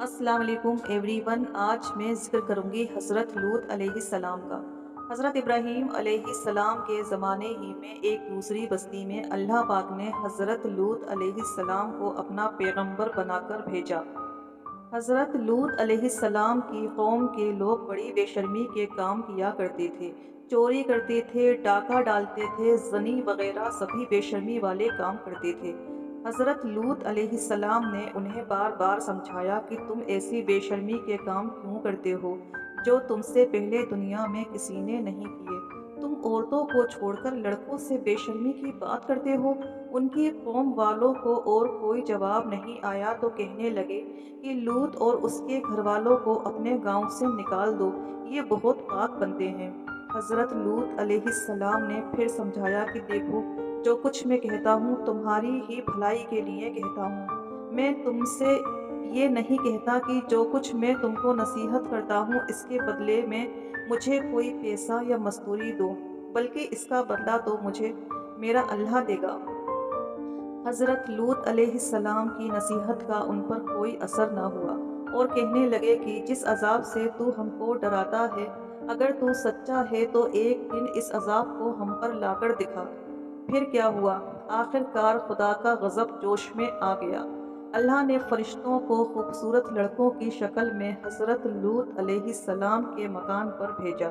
अस्सलाम वालेकुम एवरीवन। आज मैं ज़िक्र करूंगी हज़रत लूत अलैहिस्सलाम का। हज़रत इब्राहीम अलैहिस्सलाम के ज़माने ही में एक दूसरी बस्ती में अल्लाह पाक ने हज़रत लूत अलैहिस्सलाम को अपना पैगंबर बनाकर भेजा। हज़रत लूत अलैहिस्सलाम की कौम के लोग बड़ी बेशर्मी के काम किया करते थे। चोरी करते थे, डाका डालते थे, ज़नी वगैरह सभी बेशर्मी वाले काम करते थे। हज़रत लूत अलैहिस्सलाम ने उन्हें बार बार समझाया कि तुम ऐसी बेशर्मी के काम क्यों करते हो जो तुमसे पहले दुनिया में किसी ने नहीं किए। तुम औरतों को छोड़कर लड़कों से बेशर्मी की बात करते हो। उनकी कौम वालों को और कोई जवाब नहीं आया तो कहने लगे कि लूत और उसके घर वालों को अपने गांव से निकाल दो, ये बहुत पाक बनते हैं। हज़रत लूत अलैहिस्सलाम ने फिर समझाया कि देखो, जो कुछ मैं कहता हूँ तुम्हारी ही भलाई के लिए कहता हूँ। मैं तुमसे ये नहीं कहता कि जो कुछ मैं तुमको नसीहत करता हूँ इसके बदले में मुझे कोई पैसा या मजदूरी दो, बल्कि इसका बदला तो मुझे मेरा अल्लाह देगा। हज़रत लूत अलैहिस्सलाम की नसीहत का उन पर कोई असर न हुआ और कहने लगे कि जिस अजाब से तू हमको डराता है, अगर तू सच्चा है तो एक दिन इस अजाब को हम पर लाकर दिखा। फिर क्या हुआ? आखिरकार खुदा का गज़ब जोश में आ गया। अल्लाह ने फरिश्तों को खूबसूरत लड़कों की शक्ल में हज़रत लूत अलैहिस्सलाम के मकान पर भेजा।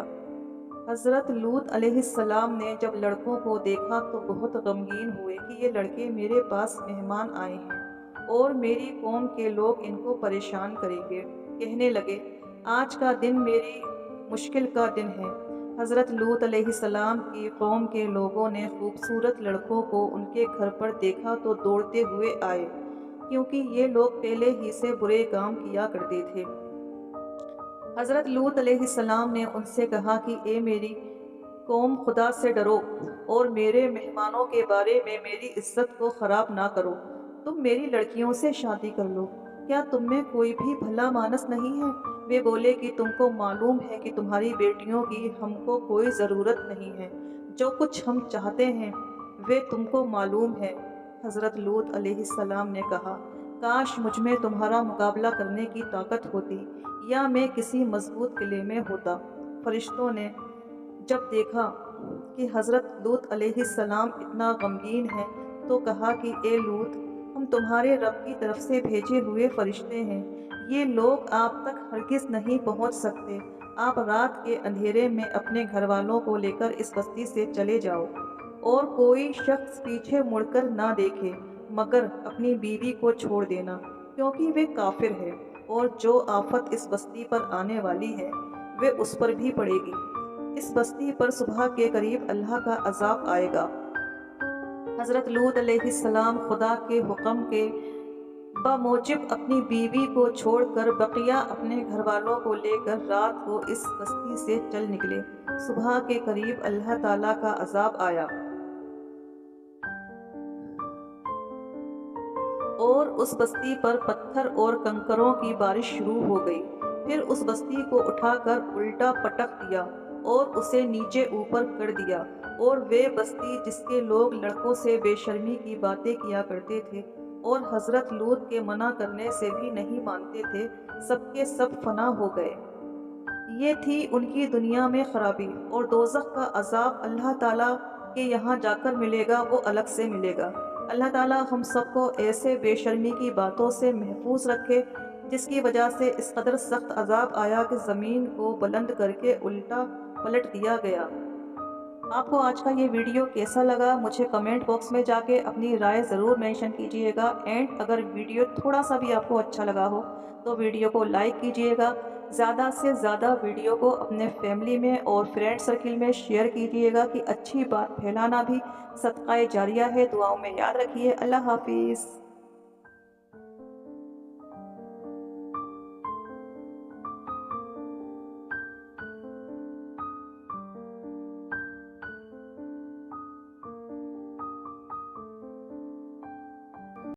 हज़रत लूत अलैहिस्सलाम ने जब लड़कों को देखा तो बहुत गमगीन हुए कि ये लड़के मेरे पास मेहमान आए हैं और मेरी कौम के लोग इनको परेशान करेंगे। कहने लगे, आज का दिन मेरी मुश्किल का दिन है। हज़रत लूत अलैहिस्सलाम की कौम के लोगों ने खूबसूरत लड़कों को उनके घर पर देखा तो दौड़ते हुए आए, क्योंकि ये लोग पहले ही से बुरे काम किया करते थे। हज़रत लूत अलैहिस्सलाम ने उनसे कहा कि ए मेरी कौम, खुदा से डरो और मेरे मेहमानों के बारे में मेरी इज्जत को ख़राब ना करो। तुम मेरी लड़कियों से शादी कर लो। क्या तुम में कोई भी भला मानस नहीं है? वे बोले कि तुमको मालूम है कि तुम्हारी बेटियों की हमको कोई ज़रूरत नहीं है। जो कुछ हम चाहते हैं वे तुमको मालूम है। हज़रत लूत अलैहिस्सलाम ने कहा, काश मुझ में तुम्हारा मुकाबला करने की ताकत होती या मैं किसी मजबूत किले में होता। फरिश्तों ने जब देखा कि हज़रत लूत अलैहिस्सलाम इतना गमगीन है तो कहा कि ए लूत, हम तुम्हारे रब की तरफ से भेजे हुए फरिश्ते हैं। ये लोग आप तक हरगिज़ नहीं पहुंच सकते। आप रात के अंधेरे में अपने घर वालों को लेकर इस बस्ती से चले जाओ और कोई शख्स पीछे मुड़कर ना देखे, मगर अपनी बीवी को छोड़ देना, क्योंकि वे काफिर है और जो आफत इस बस्ती पर आने वाली है वे उस पर भी पड़ेगी। इस बस्ती पर सुबह के करीब अल्लाह का अजाब आएगा। हज़रत लूत अलैहिस्सलाम खुदा के हुक्म के बमूजिब अपनी बीवी को छोड़कर बकिया अपने घर वालों को लेकर रात को इस बस्ती से चल निकले। सुबह के करीब अल्लाह ताला का अजाब आया और उस बस्ती पर पत्थर और कंकरों की बारिश शुरू हो गई। फिर उस बस्ती को उठाकर उल्टा पटक दिया और उसे नीचे ऊपर कर दिया, और वे बस्ती जिसके लोग लड़कों से बेशर्मी की बातें किया करते थे और हज़रत लूत के मना करने से भी नहीं मानते थे, सबके सब फना हो गए। ये थी उनकी दुनिया में खराबी, और दोज़ख का अजाब अल्लाह ताला के यहाँ जाकर मिलेगा, वो अलग से मिलेगा। अल्लाह ताला हम सबको ऐसे बेशर्मी की बातों से महफूज रखे जिसकी वजह से इस कदर सख्त अजाब आया कि ज़मीन को बुलंद करके उल्टा पलट दिया गया। आपको आज का ये वीडियो कैसा लगा मुझे कमेंट बॉक्स में जाके अपनी राय ज़रूर मेंशन कीजिएगा। एंड अगर वीडियो थोड़ा सा भी आपको अच्छा लगा हो तो वीडियो को लाइक कीजिएगा। ज़्यादा से ज़्यादा वीडियो को अपने फैमिली में और फ्रेंड सर्किल में शेयर कीजिएगा कि अच्छी बात फैलाना भी सदक़ाए जारिया है। दुआओं में याद रखिए। अल्लाह हाफिज़।